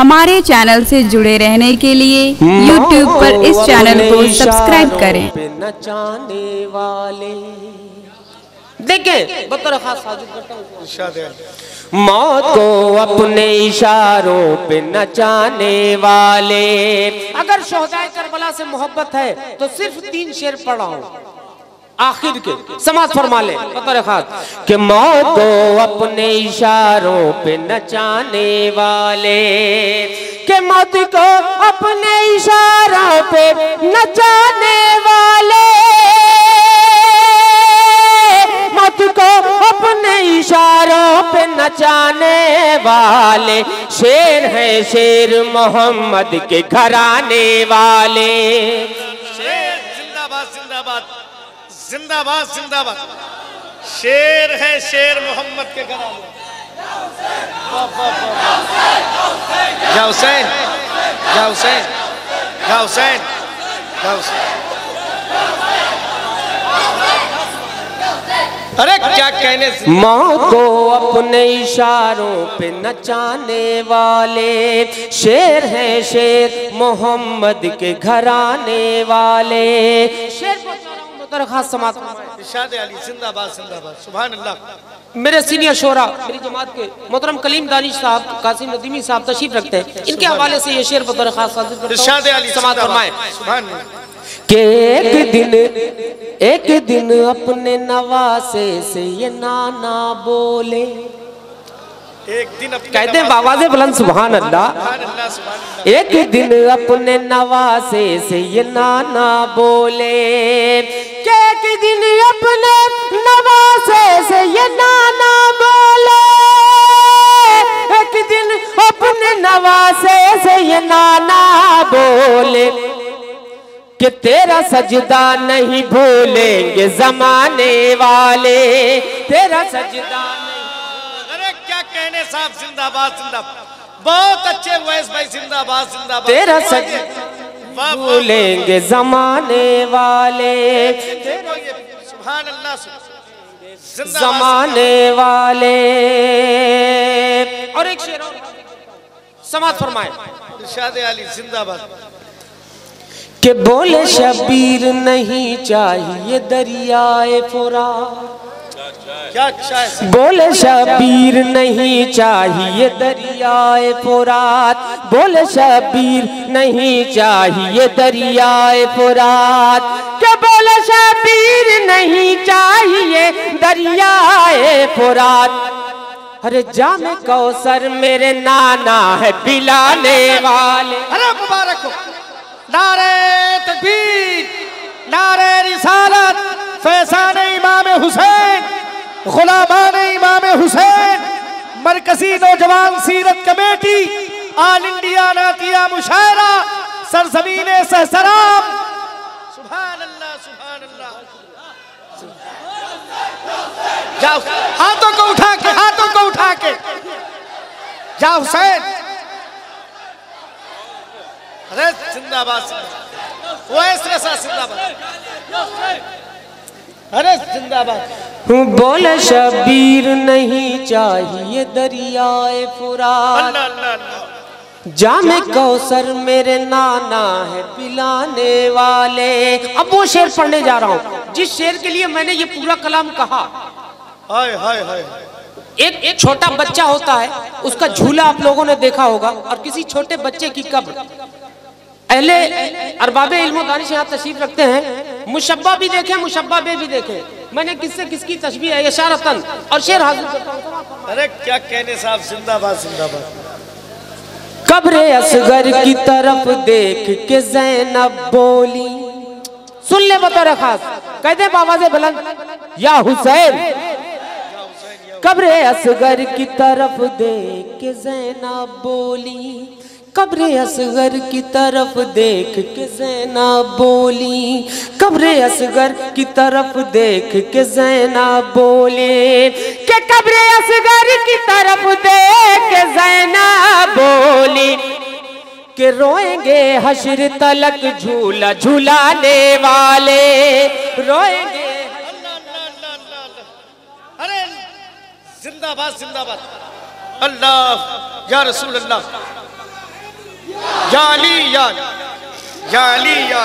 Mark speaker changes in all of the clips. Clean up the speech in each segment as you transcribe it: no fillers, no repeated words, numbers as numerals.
Speaker 1: हमारे चैनल से जुड़े रहने के लिए YouTube पर इस चैनल को सब्सक्राइब करें।
Speaker 2: नचाने वाले देखें बतौर खास हाजिर करता हूं, मौत को अपने इशारों पे नचाने वाले। अगर शोहदाए करबला से मोहब्बत है तो सिर्फ 3 शेर पढ़ा हूं आखिर के, समाज फरमा ले बतौर खास कि मौत को अपने इशारों पे नचाने वाले, के मौत को अपने इशारों पे नचाने वाले, मौत को अपने इशारों पे नचाने वाले, शेर है शेर मोहम्मद के घराने वाले।
Speaker 3: शेर जिंदाबाद जिंदाबाद जिंदाबाद जिंदाबाद, शेर है शेर मोहम्मद के घराने। या हुसैन या हुसैन या हुसैन या हुसैन। अरे क्या कहने,
Speaker 2: मौत को अपने इशारों पे नचाने वाले, शेर है शेर मोहम्मद के घराने वाले। शेर खास समाज
Speaker 3: इरशाद अली जिंदाबाद जिंदाबाद, सुभान अल्लाह।
Speaker 2: मेरे सीनियर शोरा मेरी जमात के मोहतरम कलीम दानिश साहब, कासिम नदीमी साहब तशरीफ रखते हैं, इनके हवाले से ये शेर बतौर खास
Speaker 3: इरशाद अली
Speaker 2: समाज फरमाए
Speaker 3: कि
Speaker 2: एक दिन अपने नवासे से ये नाना बोले।
Speaker 3: एक दिन
Speaker 2: कहते हैं आवाज़े बुलंद सुभान अल्लाह। एक दिन अपने नवासे से ये नाना बोले, कि एक दिन अपने नवासे से ये नाना बोले, एक दिन अपने नवासे से ये नाना बोले, कि तेरा सजदा नहीं भूलेंगे जमाने वाले, तेरा सजदा नहीं।
Speaker 3: अरे क्या कहने साहब, जिंदाबाद जिंदाबाद, बहुत अच्छे वॉइस भाई, जिंदाबाद जिंदाबाद।
Speaker 2: तेरा सजदा भूलेंगे जमाने वाले,
Speaker 3: सुभान अल्लाह,
Speaker 2: जमाने वाले। और एक शेर और समाज फरमाए
Speaker 3: इरशाद अली जिंदाबाद,
Speaker 2: कि बोले शबीर नहीं चाहिए दरियाए फुरात,
Speaker 3: क्या अच्छा है।
Speaker 2: बोले शबीर नहीं चाहिए दरियाए फुरात, बोले शबीर नहीं चाहिए दरियाए फुरात, के बोले शबीर नहीं चाहिए दरियाए फुरात। अरे जामे कौसर मेरे नाना है पिलाने वाले।
Speaker 3: अरे मुबारक हो, नारे तकबीर, नारे रिसालत, फैज़ान इमाम हुसैन, गुलामान इमाम हुसैन, मरकजी नौजवान सीरत कमेटी, ऑल इंडिया नातिया मुशायरा, सरजमीने सहसराम। सुभान अल्लाह सुभान अल्लाह। जाओ हाथों को उठा के, हाथों को उठा के जाओ हुसैन। अरे जिंदाबाद, वो ऐसा जिंदाबाद, अरे जिंदाबाद।
Speaker 2: बोले शबीर नहीं चाहिए दरियाए फुरात, जामे कौसर मेरे नाना है पिलाने वाले। अब वो शेर पढ़ने जा रहा हूँ जिस शेर के लिए मैंने ये पूरा कलाम कहा।
Speaker 3: हाय हाय हाय।
Speaker 2: एक छोटा बच्चा होता है, उसका झूला आप लोगों ने देखा होगा, और किसी छोटे बच्चे की कब्र। अहले अरबाबे इल्म दानिश यहाँ तशरीफ रखते हैं, मुशब्बा भी देखे मुशब्बा बे भी देखे। मैंने किससे किसकी तशबीह है इशारतन, और शेर हाजिर करता हूं।
Speaker 3: अरे क्या कहने साहब, जिंदाबाद जिंदाबाद।
Speaker 2: कब्रे असगर की तरफ देख के ज़ैनब बोली, सुन ले बतौर खास, कहते आवाज़े बुलंद या हुसैन। कब्रे असगर की तरफ देख के ज़ैनब बोली, कब्रे असगर की तरफ देख के ज़ैनब बोली, कब्रे असगर की तरफ देख के ज़ैनब बोले, कि कब्रे असगर की तरफ देख के ज़ैनब बोली, कि रोएंगे हश्र तलक झूला झूलाने वाले, रोएंगे।
Speaker 3: अरे जिंदाबाद जिंदाबाद, अल्लाह या रसूल अल्लाह। या अली या अली या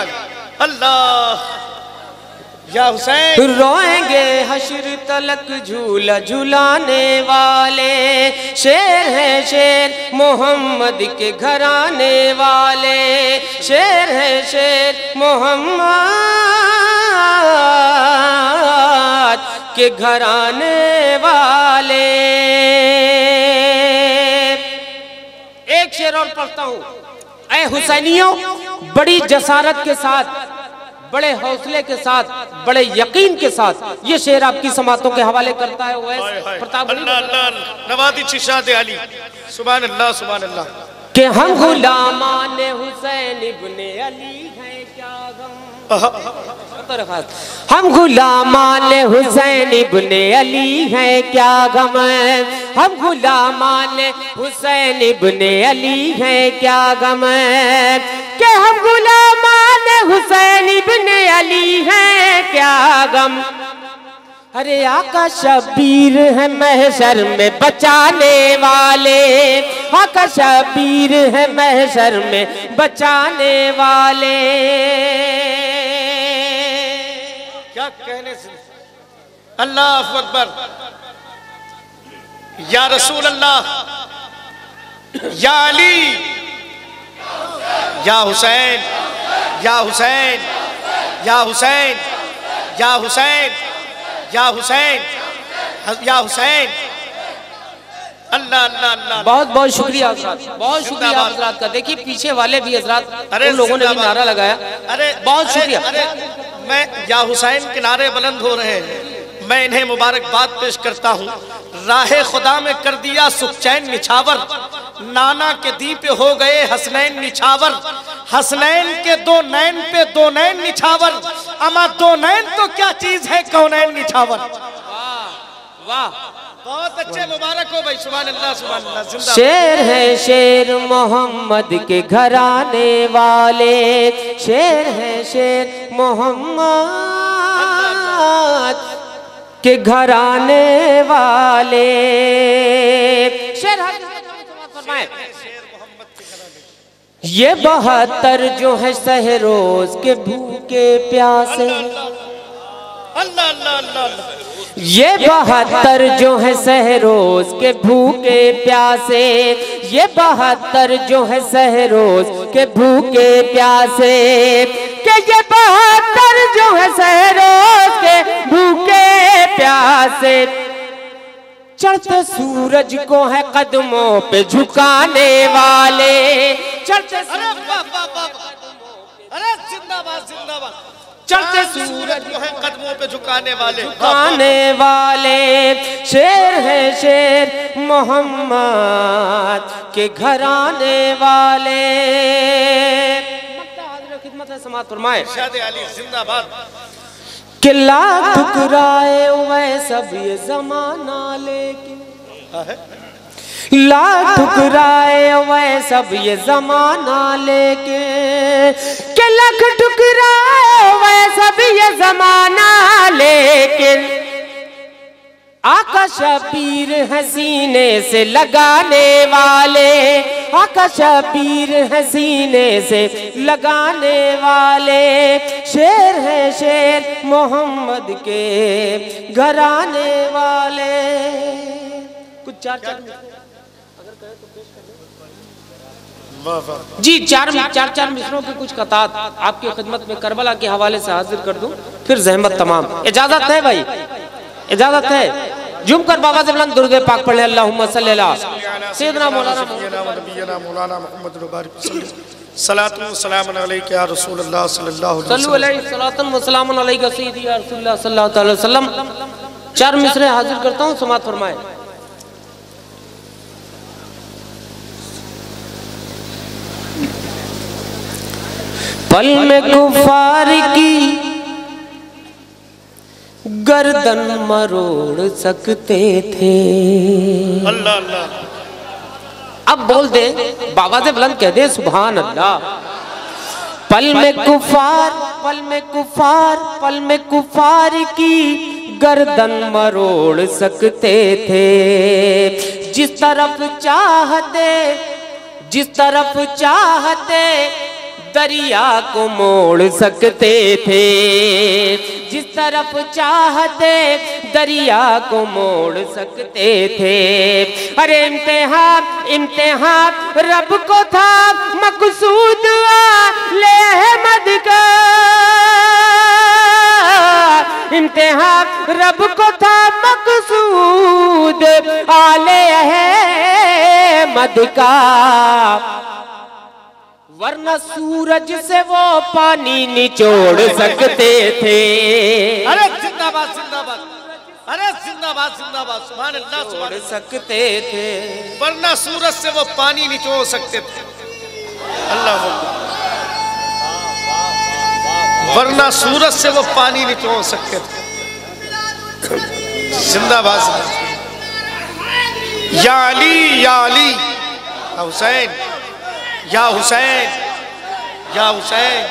Speaker 3: अल्लाह या हुसैन।
Speaker 2: रोएंगे हश्र तलक झूला झुलाने वाले, शेर है शेर मोहम्मद के घराने वाले, शेर है शेर मोहम्मद के घराने वाले। एक शेर और पढ़ता हूँ। ऐ हुसैनियों, बड़ी जसारत के साथ, बड़े हौसले के साथ, बड़े यकीन के साथ ये शेर आपकी समातों के हवाले करता है उवैस प्रताप
Speaker 3: नवादी शिशाद अली। सुभान अल्लाह सुभान अल्लाह।
Speaker 2: कि हम गुलामान हुसैन इब्ने अली हैं क्या गम। हम गुलामान हुसैन इब्ने अली हैं क्या गम, हम गुलामान हुसैन इब्ने अली हैं क्या गम, कि हम गुलामान हुसैन इब्ने अली हैं क्या गम। अरे आका शबीर है महशर में बचाने वाले, आका शबीर है महशर में बचाने वाले।
Speaker 3: क्या कहने से। अल्लाह अकबर। या रसूल अल्लाह या अली या हुसैन या हुसैन या हुसैन या हुसैन या हुसैन या हुसैन। अल्लाह अल्लाह अल्लाह।
Speaker 2: बहुत बहुत शुक्रिया हज़रात, बहुत शुक्रिया हज़रात का। देखिए पीछे वाले भी हज़रात, अरे लोगों ने भी नारा लगाया।
Speaker 3: अरे
Speaker 2: बहुत शुक्रिया।
Speaker 3: अरे मैं या हुसैन के नारे बुलंद हो रहे हैं, मैं इन्हें मुबारकबाद पेश करता हूँ। राहे खुदा में कर दिया सुखचैन निछावर, नाना के दीप हो गए हसनैन निछावर, हसनैन के दो नैन पे दो नैन निछावर, अमा दो नैन तो क्या चीज है कौनैन निछावर।
Speaker 2: वाह वाह,
Speaker 3: बहुत अच्छे, मुबारक हो भाई। सुभान अल्लाह सुभान अल्लाह। जिंदाबाद।
Speaker 2: शेर है शेर मोहम्मद के घराने वाले, शेर है शेर मोहम्मद के घराने वाले। शेर ये 72 जो है सहरोज के भूखे प्यासे,
Speaker 3: अल्लाह अल्लाह अल्लाह।
Speaker 2: ये 72 जो है सहरोज के भूखे प्यासे, ये 72 जो है सहरोज के भूखे प्यासे, कि ये 72 जो है सहरोज के भूखे प्यासे, चढ़ते सूरज को है कदमों पे झुकाने वाले, चढ़ते
Speaker 3: जिंदाबाद जिंदाबाद।
Speaker 2: चढ़ते
Speaker 3: सूरज को है कदमों पे झुकाने वाले,
Speaker 2: झुकाने वाले। शेर है शेर मोहम्मद के घराने वाले। खिदमत है समात फरमाए।
Speaker 3: इरशाद अली जिंदाबाद।
Speaker 2: कि लाख ठुकराए वह सब ये जमाना लेके, लाख ठुकराए वह सब ये जमाना लेके, कि लाख ठुकराए वह सब ये जमाना लेकिन, आका शबीर हसीने से लगाने वाले, आका शबीर हसीने से लगाने वाले। शेर है शेर मोहम्मद के घराने वाले। कुछ चार जी चार मिसरों के कुछ कतार आपकी खिदमत में करबला के हवाले से हाजिर कर दूं, फिर जहमत तमाम। इजाजत है भाई, इजाजत है। जुम कर बाबा से बुलंद दुरूद पाक पढ़ ले। अल्लाहुम्मा सल्ली अला सय्यिदना मौलाना
Speaker 3: मुहम्मद सलातु व सलाम अलैका या रसूल अल्लाह सल्लल्लाहु अलैहि वसल्लम।
Speaker 2: सलातन व सलाम अलैका सय्यदी या रसूलुल्लाह सल्लल्लाहु अलैहि वसल्लम। चार मिसरे हाजिर करता हूँ, समात फरमाए। पल में कुफार की गर्दन मरोड़ सकते थे।
Speaker 3: अल्लाह अल्लाह।
Speaker 2: अब बोल दे, बाबा से बुलंद कह दे सुभान अल्लाह। पल में कुफार, पल में कुफार, पल में कुफार की गर्दन मरोड़ सकते थे। जिस तरफ चाहते जिस तरफ चाहते दरिया को मोड़ सकते थे, जिस तरफ चाहते दरिया को मोड़ सकते थे। अरे इम्तिहान इम्तिहान रब को था मकसूद आले अहमद का, इम्तिहान रब को था मकसूद आले अहमद का, वरना सूरज से वो पानी निचोड़ सकते थे।
Speaker 3: अरे जिंदाबाद जिंदाबाद, अरे जिंदाबाद जिंदाबाद, सुभान अल्लाह सुभान
Speaker 2: छोड़ सकते थे,
Speaker 3: वरना सूरज से वो पानी निचोड़ सकते थे। अल्लाह, वरना सूरज से वो पानी निचोड़ सकते थे। जिंदाबाद। या अली या अली, हुसैन या हुसैन या हुसैन।